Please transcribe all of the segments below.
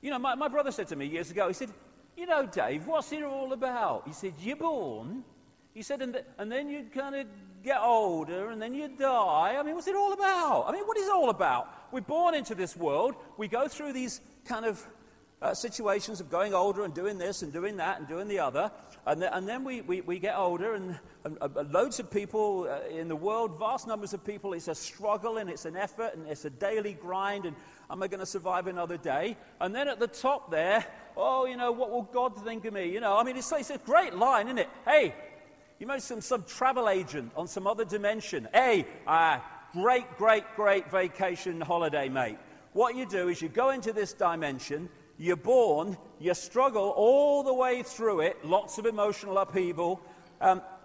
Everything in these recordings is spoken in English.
You know, my brother said to me years ago, he said, you know, Dave, what's it all about? He said, you're born. He said, and then you kind of get older, and then you die. I mean, what's it all about? I mean, what is it all about? We're born into this world. We go through these kind of situations of going older and doing this and doing that and doing the other. And then we get older, and loads of people in the world, vast numbers of people, it's a struggle and it's an effort and it's a daily grind, and am I going to survive another day? And then at the top there, oh, you know, what will God think of me? You know, I mean, it's a great line, isn't it? Hey, you know, some travel agent on some other dimension. Hey, great vacation holiday, mate. What you do is you go into this dimension, you're born, you struggle all the way through it, lots of emotional upheaval.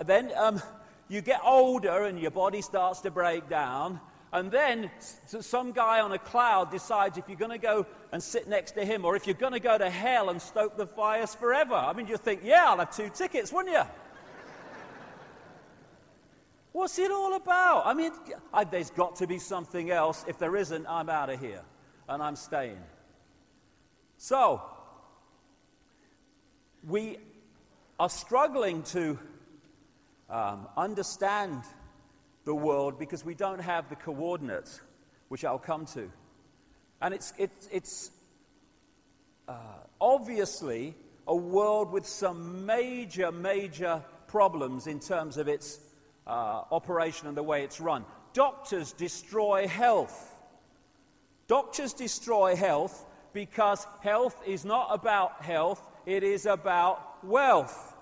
Then you get older and your body starts to break down. And then some guy on a cloud decides if you're going to go and sit next to him or if you're going to go to hell and stoke the fires forever. I mean, you think, yeah, I'll have 2 tickets, wouldn't you? What's it all about? I mean, there's got to be something else. If there isn't, I'm out of here and I'm staying. So, we are struggling to understand the world because we don't have the coordinates, which I'll come to. And it's obviously a world with some major problems in terms of its operation and the way it's run. Doctors destroy health. Doctors destroy health because health is not about health, it is about wealth.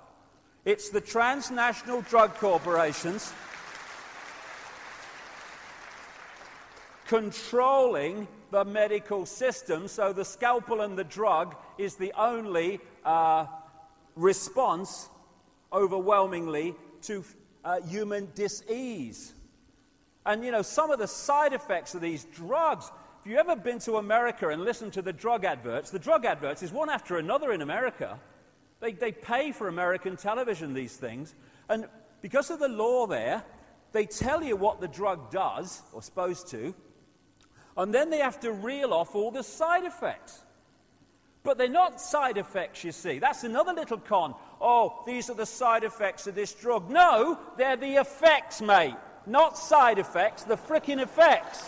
It's the transnational drug corporations controlling the medical system, so the scalpel and the drug is the only response, overwhelmingly, to human dis-ease. And, you know, some of the side effects of these drugs, if you've ever been to America and listened to the drug adverts is one after another in America. They pay for American television, these things. And because of the law there, they tell you what the drug does, or supposed to, and then they have to reel off all the side effects. But they're not side effects, you see. That's another little con. Oh, these are the side effects of this drug. No, they're the effects, mate. Not side effects, the frickin' effects.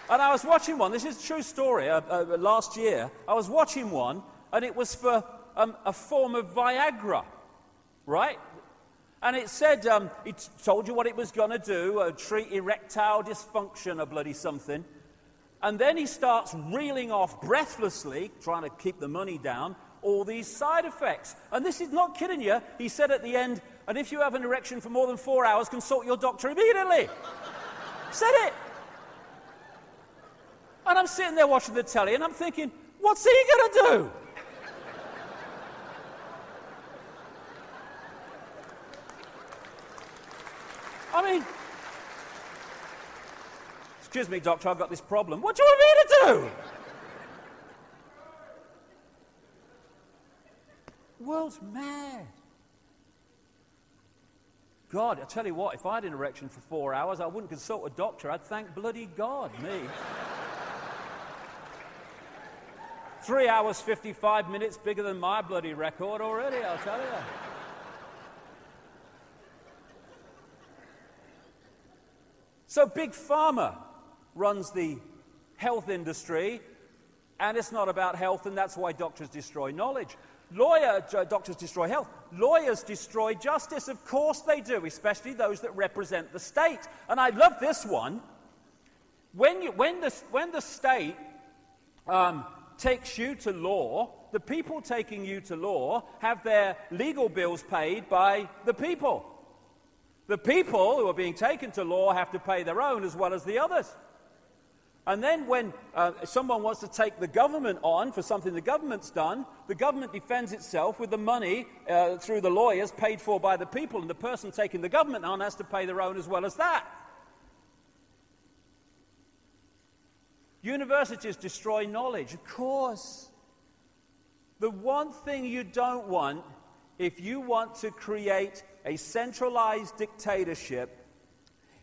And I was watching one, this is a true story, last year. I was watching one, and it was for a form of Viagra, right? And it said, it told you what it was going to do, treat erectile dysfunction or bloody something. And then he starts reeling off breathlessly, trying to keep the money down, all these side effects. And this is not kidding you. He said at the end, and if you have an erection for more than 4 hours, consult your doctor immediately. Said it. And I'm sitting there watching the telly, and I'm thinking, what's he going to do? I mean, excuse me, doctor, I've got this problem. What do you want me to do? The world's mad. God, I tell you what, if I had an erection for 4 hours, I wouldn't consult a doctor. I'd thank bloody God, me. 3 hours, 55 minutes, bigger than my bloody record already, I'll tell you. So Big Pharma runs the health industry, and it's not about health, and that's why doctors destroy knowledge. Doctors destroy health. Lawyers destroy justice. Of course they do, especially those that represent the state. And I love this one. When the state takes you to law, the people taking you to law have their legal bills paid by the people. The people who are being taken to law have to pay their own as well as the others. And then when someone wants to take the government on for something the government's done, the government defends itself with the money through the lawyers paid for by the people, and the person taking the government on has to pay their own as well as that. Universities destroy knowledge, of course. The one thing you don't want, if you want to create a centralized dictatorship,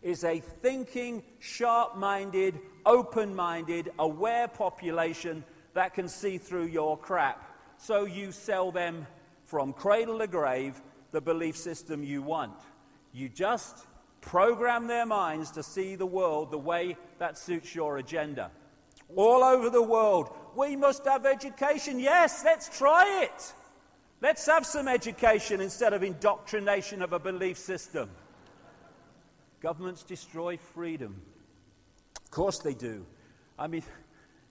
is a thinking, sharp-minded, open-minded, aware population that can see through your crap. So you sell them from cradle to grave the belief system you want. You just program their minds to see the world the way that suits your agenda. All over the world, we must have education. Yes, let's try it. Let's have some education instead of indoctrination of a belief system. Governments destroy freedom. Of course they do. I mean,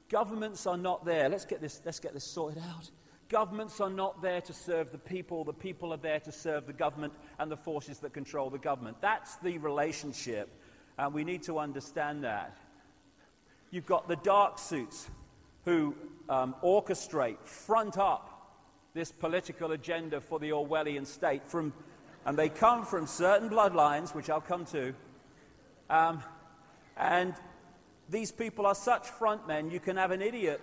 governments are not there. Let's get this sorted out. Governments are not there to serve the people. The people are there to serve the government and the forces that control the government. That's the relationship, and we need to understand that. You've got the dark suits who orchestrate, front up this political agenda for the Orwellian state, and they come from certain bloodlines, which I'll come to, and these people are such frontmen. You can have an idiot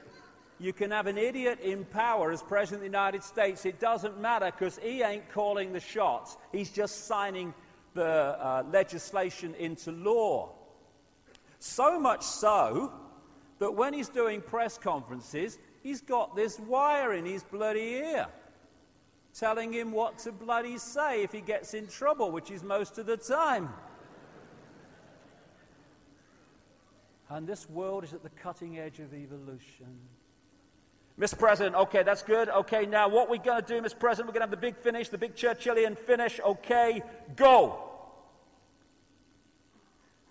in power as President of the United States. It doesn't matter because he ain't calling the shots. He's just signing the legislation into law. So much so that when he's doing press conferences, he's got this wire in his bloody ear telling him what to bloody say if he gets in trouble, which is most of the time. And this world is at the cutting edge of evolution. Mr. President, okay, that's good. Okay, now what we're going to do, Mr. President, we're going to have the big finish, the big Churchillian finish. Okay, go.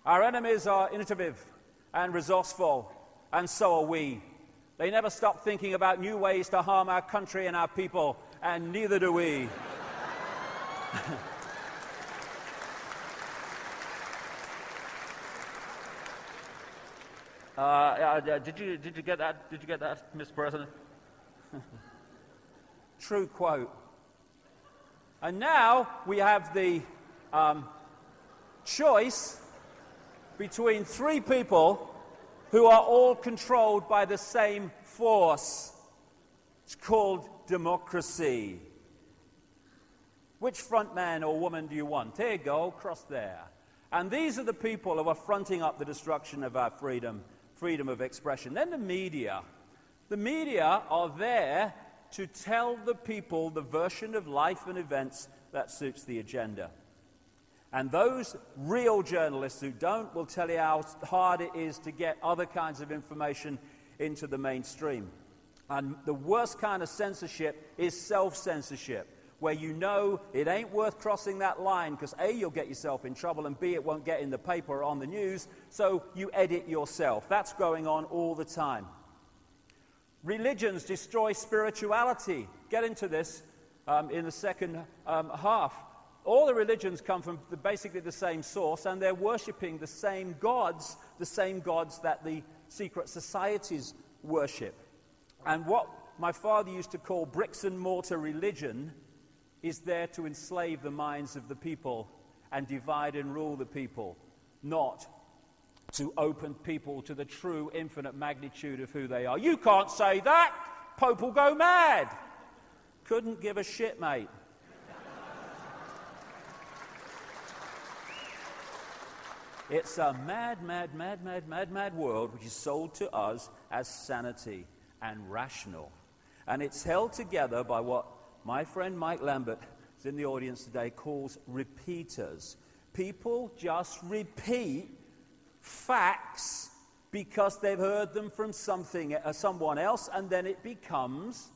Our enemies are innovative and resourceful, and so are we. They never stop thinking about new ways to harm our country and our people, and neither do we. Did you get that? Did you get that, Mr. President? True quote. And now we have the choice between three people who are all controlled by the same force. It's called democracy. Which front man or woman do you want? There you go, cross there. And these are the people who are fronting up the destruction of our freedom of expression. Then the media. The media are there to tell the people the version of life and events that suits the agenda. And those real journalists who don't will tell you how hard it is to get other kinds of information into the mainstream. And the worst kind of censorship is self-censorship, where you know it ain't worth crossing that line because A, you'll get yourself in trouble, and B, it won't get in the paper or on the news, so you edit yourself. That's going on all the time. Religions destroy spirituality. Get into this in the second half. All the religions come from basically the same source, and they're worshipping the same gods that the secret societies worship. And what my father used to call bricks and mortar religion is there to enslave the minds of the people and divide and rule the people, not to open people to the true infinite magnitude of who they are. You can't say that! Pope will go mad! Couldn't give a shit, mate. It's a mad world which is sold to us as sanity and rational. And it's held together by what my friend Mike Lambert, who's in the audience today, calls repeaters. People just repeat facts because they've heard them from someone else, and then it becomes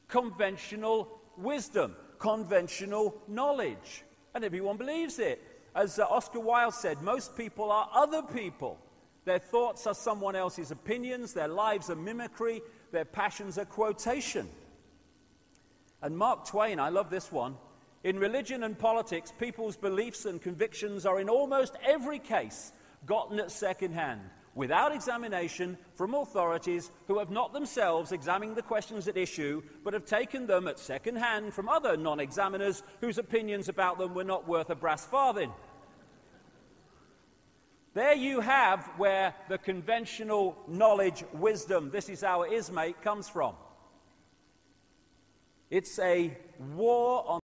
conventional wisdom, conventional knowledge. And everyone believes it. As Oscar Wilde said, most people are other people. Their thoughts are someone else's opinions, their lives are mimicry, their passions are quotation. And Mark Twain, I love this one, in religion and politics, people's beliefs and convictions are in almost every case gotten at second hand, without examination from authorities who have not themselves examined the questions at issue, but have taken them at second hand from other non-examiners whose opinions about them were not worth a brass farthing. There you have where the conventional knowledge, wisdom, this is how it is, mate, comes from. It's a war on